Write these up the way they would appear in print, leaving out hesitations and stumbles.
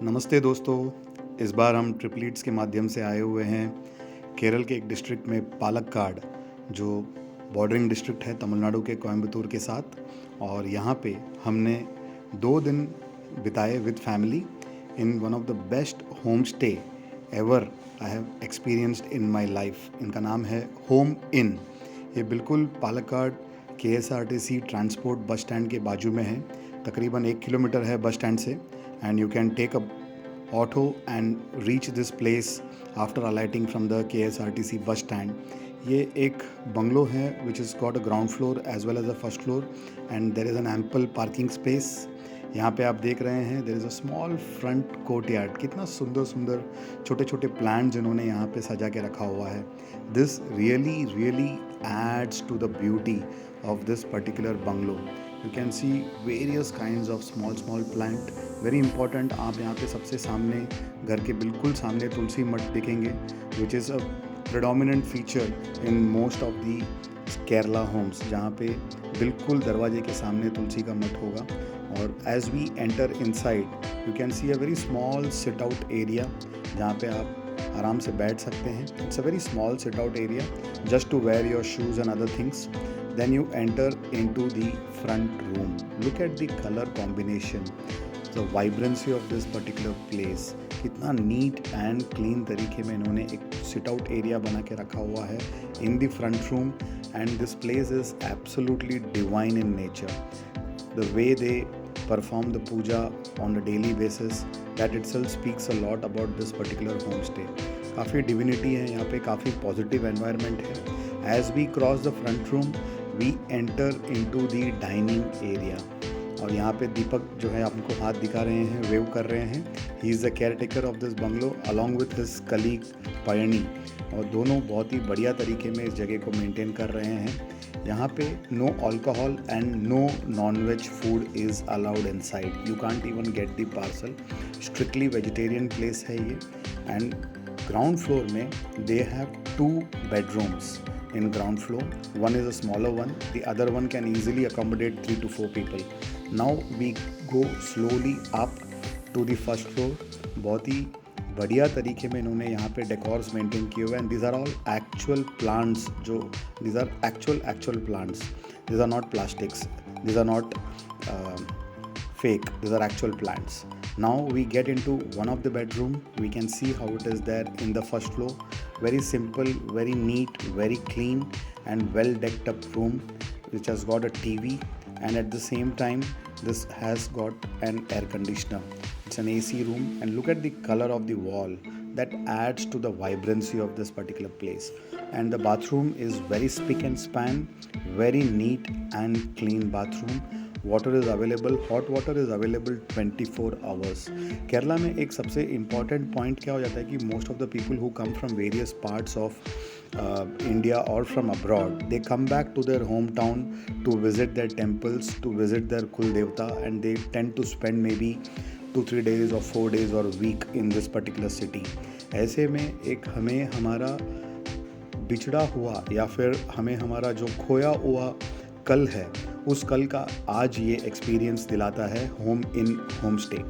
नमस्ते दोस्तों। इस बार हम ट्रिपल ईट्स के माध्यम से आए हुए हैं केरल के एक डिस्ट्रिक्ट में पालक्काड, जो बॉर्डरिंग डिस्ट्रिक्ट है तमिलनाडु के कोयम्बतूर के साथ। और यहाँ पे हमने 2 दिन बिताए with family in one of the best home stay ever I have experienced in my life. इनका नाम है होम इन। ये बिल्कुल Palakkad KSRTC transport bus stand के बाजू में है। तकरीबन 1 किलोमीटर है बस स्टैंड से, and you can take a auto and reach this place after alighting from the KSRTC bus stand. ये एक बंगलो है which has got a ground floor as well as a first floor and there is an ample parking space. यहाँ पे आप देख रहे हैं there is a small front courtyard. कितना सुंदर सुंदर छोटे छोटे प्लांट्स इन्होंने यहाँ पे सजा के रखा हुआ है. This really adds to the beauty of this particular bungalow. You can see various kinds of small plant. Very important, आप यहाँ पे सबसे सामने घर के बिल्कुल सामने तुलसी मठ देखेंगे which is a predominant feature in most of the Kerala homes, जहाँ पे बिल्कुल दरवाजे के सामने तुलसी का मठ होगा. और as we enter inside you can see a very small sit out area जहाँ पे आप आराम से बैठ सकते हैं. It's a very small sit out area just to wear your shoes and other things. Then you enter into the front room. Look at the color combination, the vibrancy of this particular place. कितना neat and clean तरीके में इन्होंने एक sit out area बना के रखा हुआ है in the front room, and this place is absolutely divine in nature. The way they perform the puja on a daily basis, that itself speaks a lot about this particular homestay. काफ़ी divinity है यहाँ पे, काफ़ी positive environment है. As we cross the front room, we enter into the dining area. और यहाँ पे दीपक जो है आपको हाथ दिखा रहे हैं, वेव कर रहे हैं. He is the caretaker of this bungalow along with his colleague Payani, और दोनों बहुत ही बढ़िया तरीके में इस जगह को मेंटेन कर रहे हैं. यहाँ पे no alcohol and no non veg food is allowed inside. You can't even get the parcel. Strictly vegetarian place है ये. एंड ग्राउंड फ्लोर में they have 2 bedrooms in ground floor. One is a smaller one, the other one can easily accommodate 3 to 4 people. Now we go slowly up to the first floor. बहुत ही बढ़िया तरीके में इन्होंने यहाँ पे decors maintain किए हुए हैं. These are all actual plants. These are actual plants. These are not plastics. These are not fake. These are actual plants. Now we get into one of the bedroom. We can see how it is there in the first floor. Very simple, very neat, very clean and well decked up room which has got a TV, and at the same time this has got an air conditioner. It's an AC room, and look at the color of the wall. That adds to the vibrancy of this particular place. And the bathroom is very spick and span, very neat and clean bathroom. Water is available, hot water is available 24 hours. Kerala में एक सबसे important point क्या हो जाता है कि most of the people who come from various parts of India और from abroad, they come back to their home town to visit their temples, to visit their कुल देवता, and they tend to spend maybe 2-3 days or 4 days or week in this particular city. ऐसे में एक हमें हमारा बिछड़ा हुआ या फिर हमें हमारा जो खोया हुआ कल है, उस कल का आज ये एक्सपीरियंस दिलाता है home in home stay.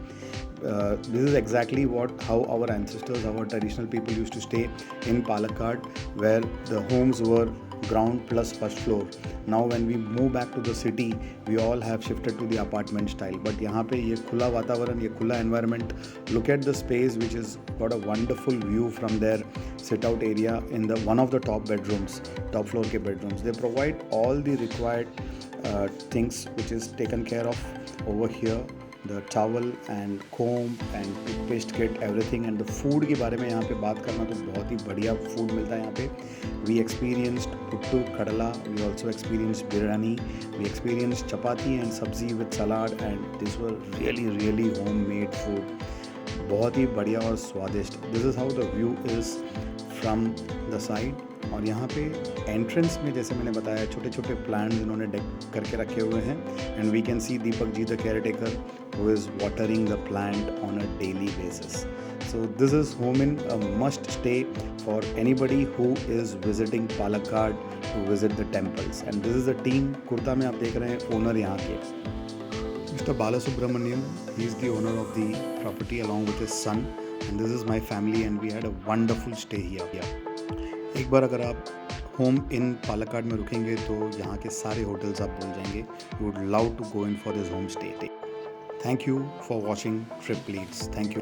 This is exactly how our ancestors, our traditional people used to stay in Palakkad, where the homes were ground plus first floor. Now when we move back to the city, we all have shifted to the apartment style. But यहाँ पे ये खुला वातावरण, ये खुला environment. Look at the space which has got a wonderful view from their sit out area in the one of the top bedrooms, top floor के bedrooms. They provide all the required things which is taken care of over here. The towel and comb and toothpaste kit, everything. And the food के बारे में यहाँ पे बात करना तो बहुत ही बढ़िया food मिलता है यहाँ पे. We experienced puttu kadala, we also experienced biryani, we experienced chapati and sabzi with salad, and these were really homemade food. बहुत ही बढ़िया और स्वादिष्ट. This is how the view is from the side. और यहाँ पे एंट्रेंस में जैसे मैंने बताया छोटे छोटे प्लांट्स इन्होंने डेक करके रखे हुए हैं. And we can see Deepak ji the caretaker who is watering the plant on a daily basis. So this is home in, a must stay for anybody who is visiting Palakkad to visit the temples. And this is the team. Kurta में आप देख रहे हैं owner यहाँ के. Mr. Balasubramaniam, he is the owner of the property along with his son, and this is my family and we had a wonderful stay here. एक बार अगर आप होम इन पालक्काड में रुकेंगे तो यहाँ के सारे होटल्स आप भूल जाएंगे. You would love to go in for this home stay. Thank you for watching Trip Leads. Thank you.